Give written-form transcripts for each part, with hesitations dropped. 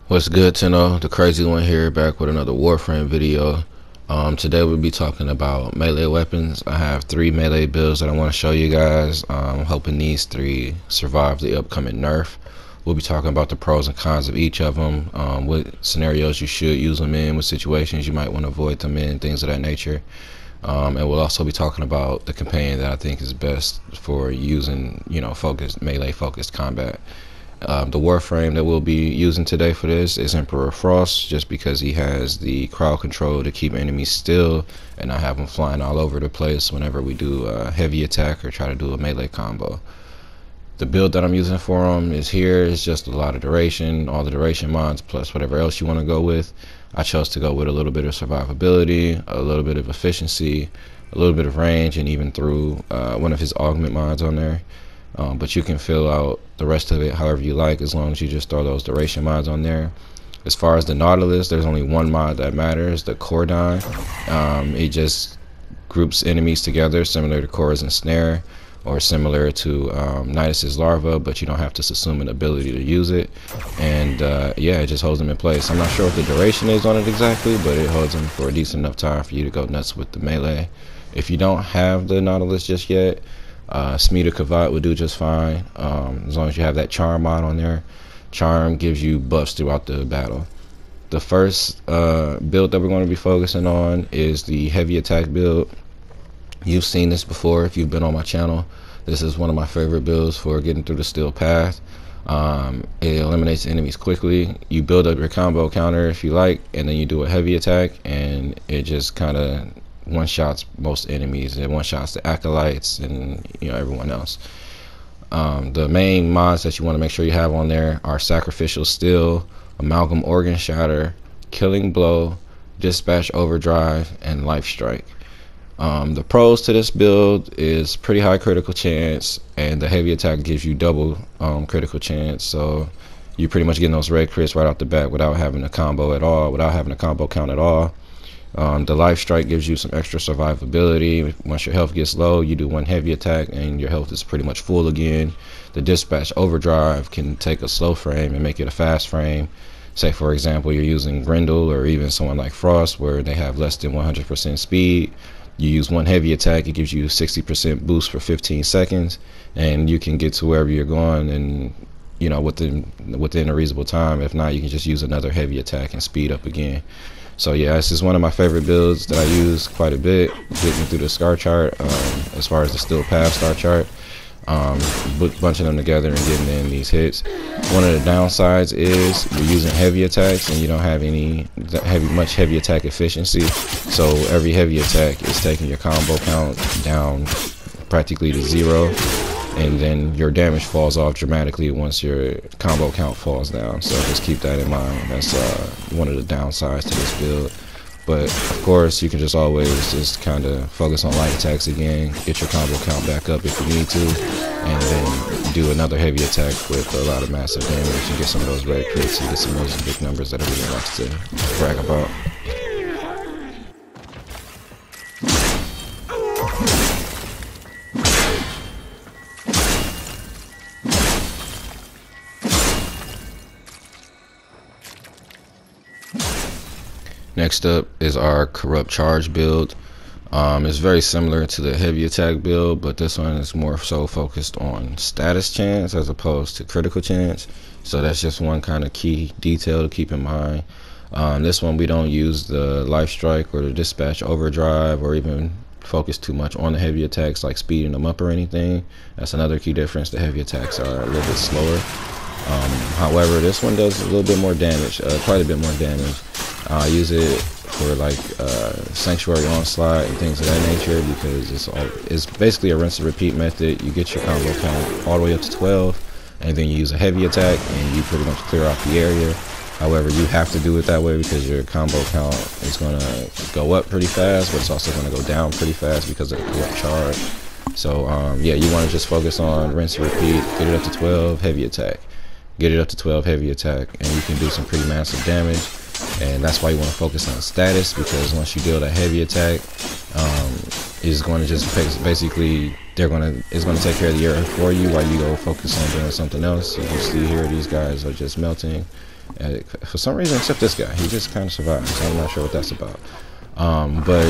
What's good, Tenno? The crazy one here, back with another Warframe video. Today we'll be talking about melee weapons. I have 3 melee builds that I want to show you guys. I'm hoping these 3 survive the upcoming nerf. We'll be talking about the pros and cons of each of them, what scenarios you should use them in, what situations you might want to avoid them in, things of that nature. And we'll also be talking about the companion that I think is best for using, melee focused combat. The Warframe that we'll be using today for this is Emperor Frost, just because he has the crowd control to keep enemies still and not have them flying all over the place whenever we do a heavy attack or try to do a melee combo. The build that I'm using for him is here. It's just a lot of duration, all the duration mods plus whatever else you want to go with. I chose to go with a little bit of survivability, a little bit of efficiency, a little bit of range, and even threw one of his augment mods on there. But you can fill out the rest of it however you like, as long as you just throw those duration mods on there. As far as the Nautilus, there's only one mod that matters, the Cordon. It just groups enemies together, similar to Cora's Ensnare, or similar to Nidus's Larva, but you don't have to assume an ability to use it. And yeah, it just holds them in place. I'm not sure what the duration is on it exactly, but it holds them for a decent enough time for you to go nuts with the melee. If you don't have the Nautilus just yet, Smeeta Build would do just fine, as long as you have that charm mod on there. Charm gives you buffs throughout the battle. The first build that we're going to be focusing on is the heavy attack build. You've seen this before if you've been on my channel. This is one of my favorite builds for getting through the steel path. It eliminates enemies quickly. You build up your combo counter if you like, and then you do a heavy attack, and it just kind of one-shots most enemies. It one-shots the acolytes and everyone else. The main mods that you want to make sure you have on there are Sacrificial Steel, Amalgam Organ Shatter, Killing Blow, Dispatch Overdrive, and Life Strike. The pros to this build is pretty high critical chance, and the heavy attack gives you double critical chance, so you're pretty much getting those red crits right off the bat without having a combo at all, without having a combo count at all. The Life Strike gives you some extra survivability. Once your health gets low, you do one heavy attack and your health is pretty much full again. The Dispatch Overdrive can take a slow frame and make it a fast frame. Say for example you're using Grendel or even someone like Frost where they have less than 100% speed. You use one heavy attack, it gives you 60% boost for 15 seconds, and you can get to wherever you're going and within a reasonable time. If not, you can just use another heavy attack and speed up again. So yeah, this is one of my favorite builds that I use quite a bit, getting through the star chart, as far as the steel path star chart, bunching them together and getting in these hits. One of the downsides is you're using heavy attacks and you don't have much heavy attack efficiency, so every heavy attack is taking your combo count down practically to 0, and then your damage falls off dramatically once your combo count falls down. So just keep that in mind. That's one of the downsides to this build. But of course, you can just always just kind of focus on light attacks again, get your combo count back up if you need to, and then do another heavy attack with a lot of massive damage and get some of those red crits and get some of those big numbers that everyone likes to brag about. Next up is our Corrupt Charge build. It's very similar to the heavy attack build, but this one is more so focused on status chance as opposed to critical chance. So that's just one kind of key detail to keep in mind. This one we don't use the Life Strike or the Dispatch Overdrive or even focus too much on the heavy attacks like speeding them up or anything. That's another key difference. The heavy attacks are a little bit slower. However, this one does a little bit more damage, quite a bit more damage. I use it for like Sanctuary Onslaught and things of that nature because it's basically a rinse and repeat method. You get your combo count all the way up to 12, and then you use a heavy attack and you pretty much clear off the area. However, you have to do it that way because your combo count is going to go up pretty fast, but it's also going to go down pretty fast because of the corrupt charge. So yeah, you want to just focus on rinse and repeat, get it up to 12, heavy attack. Get it up to 12, heavy attack, and you can do some pretty massive damage. And that's why you want to focus on status, because once you deal that heavy attack, is going to just basically it's going to take care of the area for you while you go focus on doing something else. You can see here these guys are just melting for some reason, except this guy. He just kind of survived, so I'm not sure what that's about. But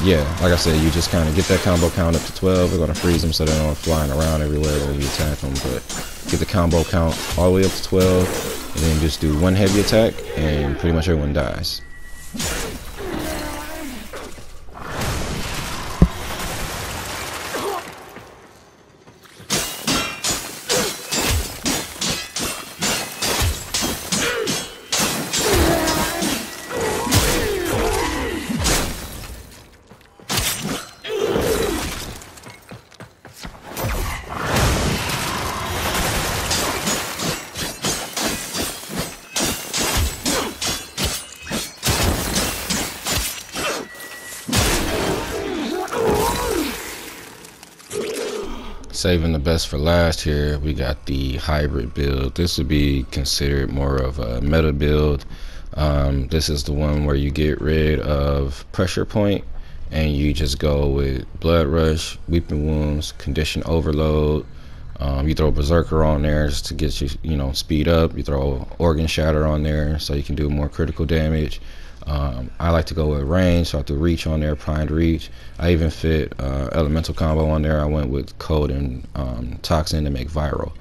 yeah, like I said, you just kind of get that combo count up to 12. We're going to freeze them so they're not flying around everywhere when you attack them, but get the combo count all the way up to 12, and then just do one heavy attack and pretty much everyone dies. Saving the best for last here, we got the hybrid build. This would be considered more of a meta build. This is the one where you get rid of pressure point and you just go with blood rush, weeping wounds, condition overload. You throw berserker on there just to get you speed up. You throw organ shatter on there so you can do more critical damage. I like to go with range, so I threw reach on there, primed reach. I even fit elemental combo on there. I went with cold and toxin to make viral.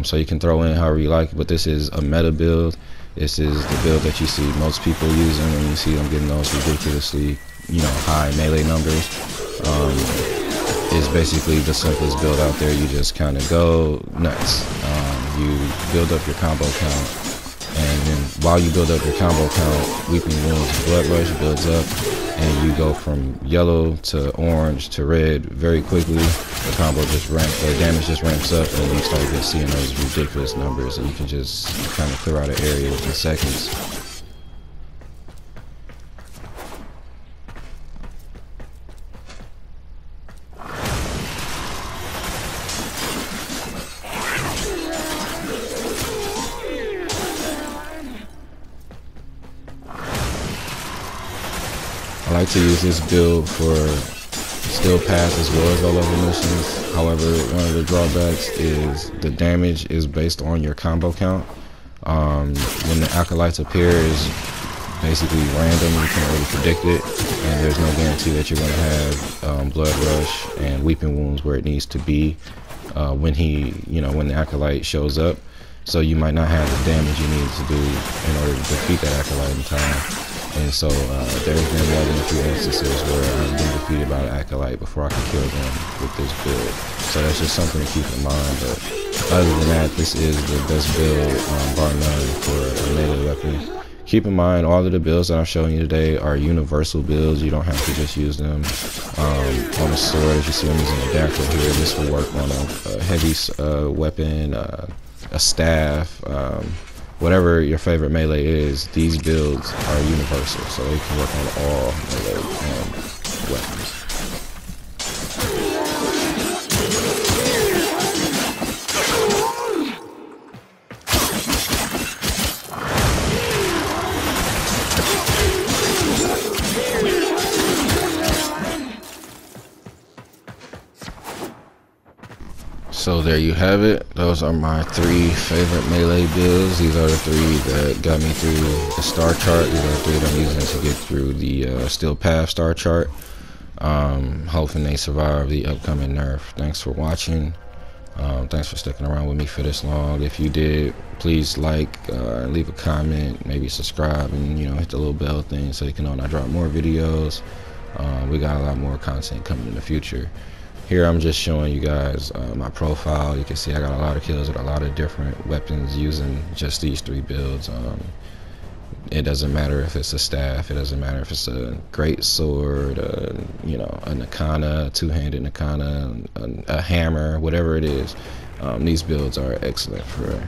So you can throw in however you like, but this is a meta build. This is the build that you see most people using when you see them getting those ridiculously high melee numbers. It's basically the simplest build out there. You just kind of go nuts. You build up your combo count, and then while you build up your combo count, weeping wounds and blood rush builds up, and you go from yellow to orange to red very quickly. The combo just the damage just ramps up, and you start just seeing those ridiculous numbers, and you can just kind of clear out an area within seconds. I like to use this build for still pass as well as low level missions. However, one of the drawbacks is the damage is based on your combo count. When the acolytes appear is basically random, you can't really predict it, and there's no guarantee that you're going to have blood rush and weeping wounds where it needs to be when the acolyte shows up. So you might not have the damage you need to do in order to defeat that acolyte in time. And so there's been more than a few instances where I've been defeated by the acolyte before I could kill them with this build. So that's just something to keep in mind. But other than that, this is the best build, bar none, for a melee weapon. Keep in mind, all of the builds that I'm showing you today are universal builds. You don't have to just use them on a sword. As you see, I'm using a dagger here. This will work on a heavy weapon, a staff, whatever your favorite melee is. These builds are universal, so they can work on all melee weapons. So there you have it. Those are my 3 favorite melee builds. These are the 3 that got me through the star chart. These are the 3 that I'm using to get through the Steel Path star chart. Hoping they survive the upcoming nerf. Thanks for watching. Thanks for sticking around with me for this long. If you did, please like, leave a comment, maybe subscribe, and hit the little bell thing so you can know when I drop more videos. We got a lot more content coming in the future. Here I'm just showing you guys my profile. You can see I got a lot of kills with a lot of different weapons using just these 3 builds. It doesn't matter if it's a staff, it doesn't matter if it's a great sword, a nakana, a 2-handed nakana, a hammer, whatever it is. These builds are excellent for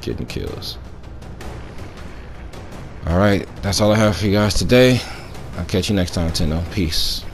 getting kills. Alright, that's all I have for you guys today. I'll catch you next time, Tendo. Peace.